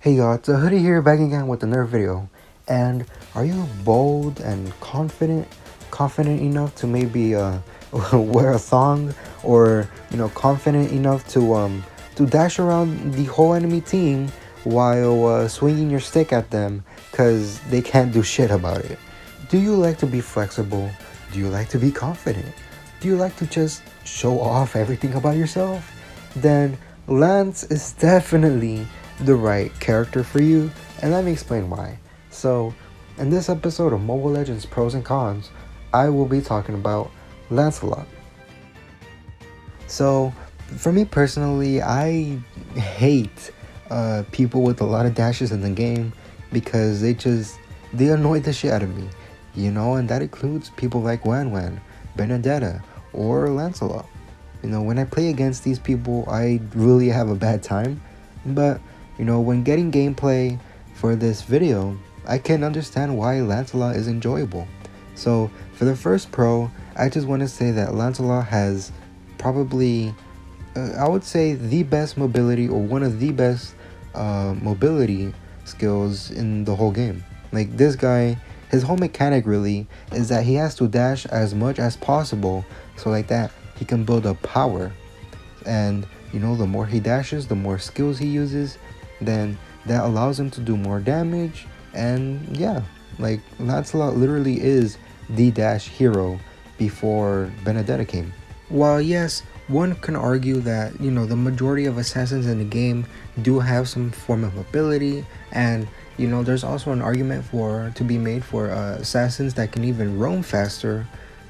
Hey y'all, it's a Hoodie here back again with another video. And are you bold and confident enough to maybe wear a thong, or confident enough to dash around the whole enemy team while swinging your stick at them because they can't do shit about it? Do you like to be flexible? Do you like to be confident? Do you like to just show off everything about yourself? Then Lance is definitely the right character for you, and let me explain why. So, in this episode of Mobile Legends Pros and Cons, I will be talking about Lancelot. So, for me personally, I hate people with a lot of dashes in the game because they annoy the shit out of me, and that includes people like Wan, Benedetta, or Lancelot. When I play against these people, I really have a bad time, but when getting gameplay for this video, I can understand why Lancelot is enjoyable. So for the first pro, I just want to say that Lancelot has probably, I would say, the best mobility, or one of the best mobility skills in the whole game. Like, this guy, his whole mechanic really is that he has to dash as much as possible, so like that he can build up power. And the more he dashes, the more skills he uses, then that allows him to do more damage. And yeah, like, Lancelot literally is the dash hero before Benedetta came. While yes, one can argue that the majority of assassins in the game do have some form of mobility, and there's also an argument to be made for assassins that can even roam faster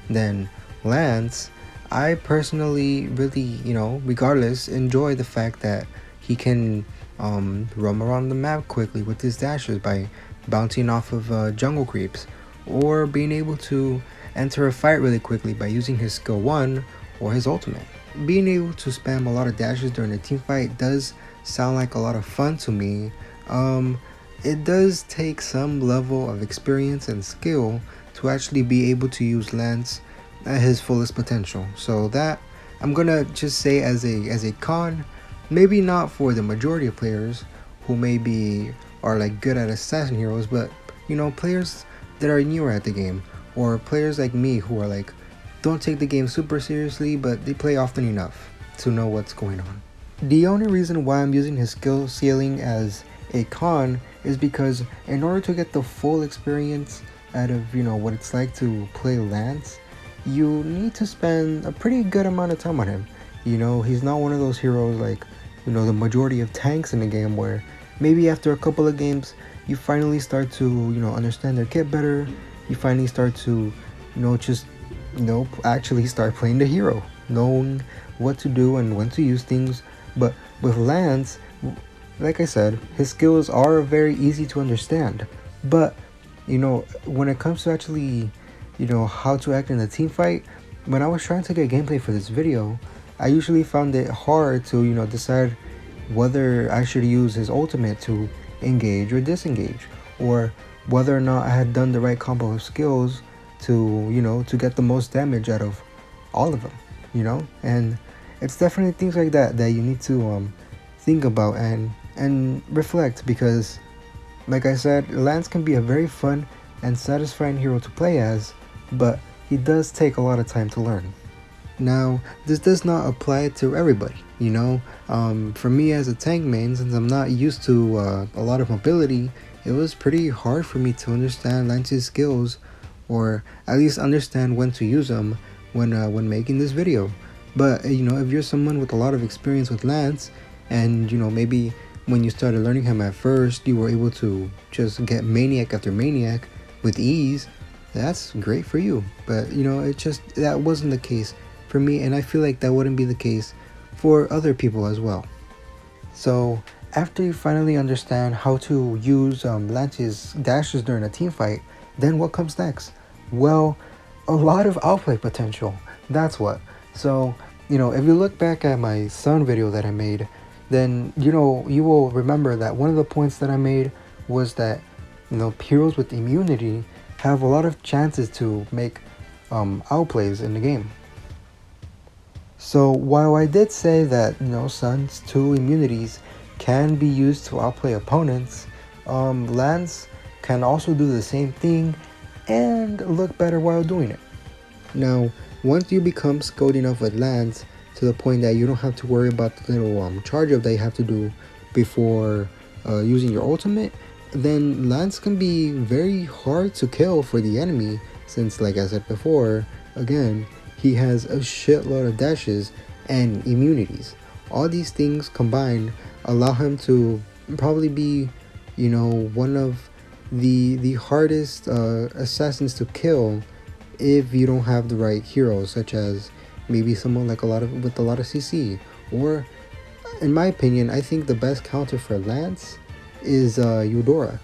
than Lance. I personally really, regardless, enjoy the fact that he can roam around the map quickly with his dashes by bouncing off of jungle creeps, or being able to enter a fight really quickly by using his skill 1 or his ultimate. Being able to spam a lot of dashes during a team fight does sound like a lot of fun to me. It does take some level of experience and skill to actually be able to use Lance at his fullest potential. So that, I'm gonna just say, as a con, maybe not for the majority of players who maybe are like good at assassin heroes, but players that are newer at the game, or players like me who are like, don't take the game super seriously, but they play often enough to know what's going on. The only reason why I'm using his skill ceiling as a con is because in order to get the full experience out of what it's like to play Lance, you need to spend a pretty good amount of time on him. He's not one of those heroes like the majority of tanks in the game, where maybe after a couple of games you finally start to understand their kit better. You finally start to actually start playing the hero, knowing what to do and when to use things. But with Lance, like I said, his skills are very easy to understand, but when it comes to actually how to act in a team fight, when I was trying to get gameplay for this video, I usually found it hard to decide whether I should use his ultimate to engage or disengage, or whether or not I had done the right combo of skills to to get the most damage out of all of them. And it's definitely things like that you need to think about and reflect, because like I said, Lance can be a very fun and satisfying hero to play as, but he does take a lot of time to learn. Now, this does not apply to everybody, for me as a tank main, since I'm not used to a lot of mobility, it was pretty hard for me to understand Lance's skills, or at least understand when to use them when making this video. But if you're someone with a lot of experience with Lance, and maybe when you started learning him at first, you were able to just get maniac after maniac with ease, that's great for you. But that wasn't the case for me, and I feel like that wouldn't be the case for other people as well. So after you finally understand how to use Lance's dashes during a team fight, then what comes next? Well, a lot of outplay potential. That's what. So if you look back at my Sun video that I made, then you will remember that one of the points that I made was that heroes with immunity have a lot of chances to make outplays in the game. So while I did say that Sun's 2 immunities can be used to outplay opponents, Lance can also do the same thing and look better while doing it. Now, once you become skilled enough with Lance to the point that you don't have to worry about the little charge up that you have to do before using your ultimate, then Lance can be very hard to kill for the enemy since, like I said before, again, he has a shitload of dashes and immunities. All these things combined allow him to probably be, one of the hardest assassins to kill if you don't have the right heroes, such as maybe someone like with a lot of CC. Or, in my opinion, I think the best counter for Lance is Eudora,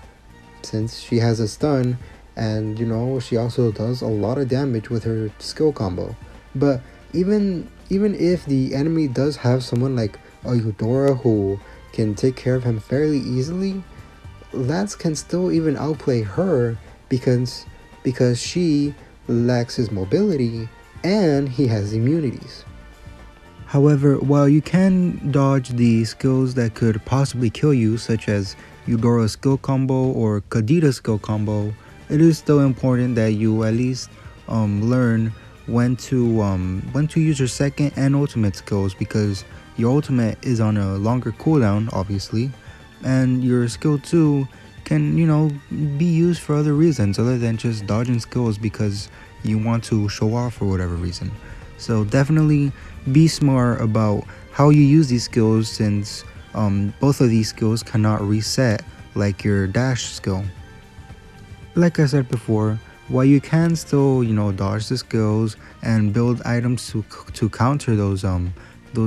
since she has a stun and she also does a lot of damage with her skill combo. But even if the enemy does have someone like a Eudora who can take care of him fairly easily, Lance can still even outplay her because she lacks his mobility and he has immunities. However, while you can dodge the skills that could possibly kill you, such as Eudora's skill combo or Kadita's skill combo, it is still important that you at least learn when to use your second and ultimate skills, because your ultimate is on a longer cooldown, obviously, and your skill 2 can be used for other reasons other than just dodging skills because you want to show off for whatever reason. So definitely be smart about how you use these skills, since both of these skills cannot reset like your dash skill. Like I said before, while you can still dodge the skills and build items to counter those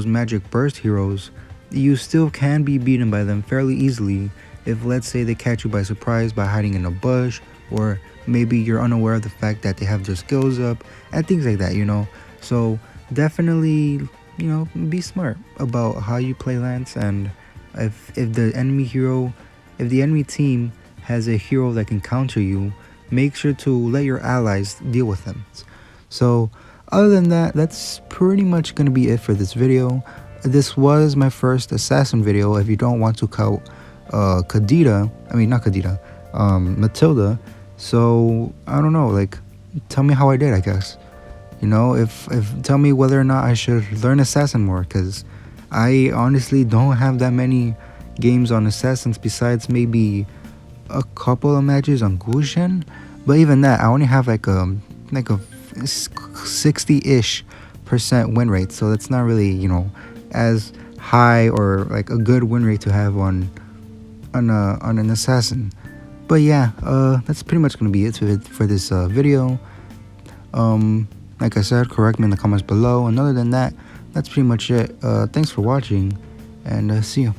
magic burst heroes, you still can be beaten by them fairly easily if, let's say, they catch you by surprise by hiding in a bush, or maybe you're unaware of the fact that they have their skills up and things like that, So definitely, be smart about how you play Lance, and if the enemy team has a hero that can counter you, make sure to let your allies deal with them. So other than that, that's pretty much going to be it for this video. This was my first assassin video. If you don't want to count Matilda, so I don't know, tell me how I did, I guess. If tell me whether or not I should learn assassin more, because I honestly don't have that many games on assassins besides maybe a couple of matches on Gushen, but even that, I only have like a 60-ish% win rate, so that's not really as high or like a good win rate to have on an assassin. But yeah, that's pretty much gonna be it for this video. Like I said, correct me in the comments below, and other than that, that's pretty much it. Thanks for watching, and see you.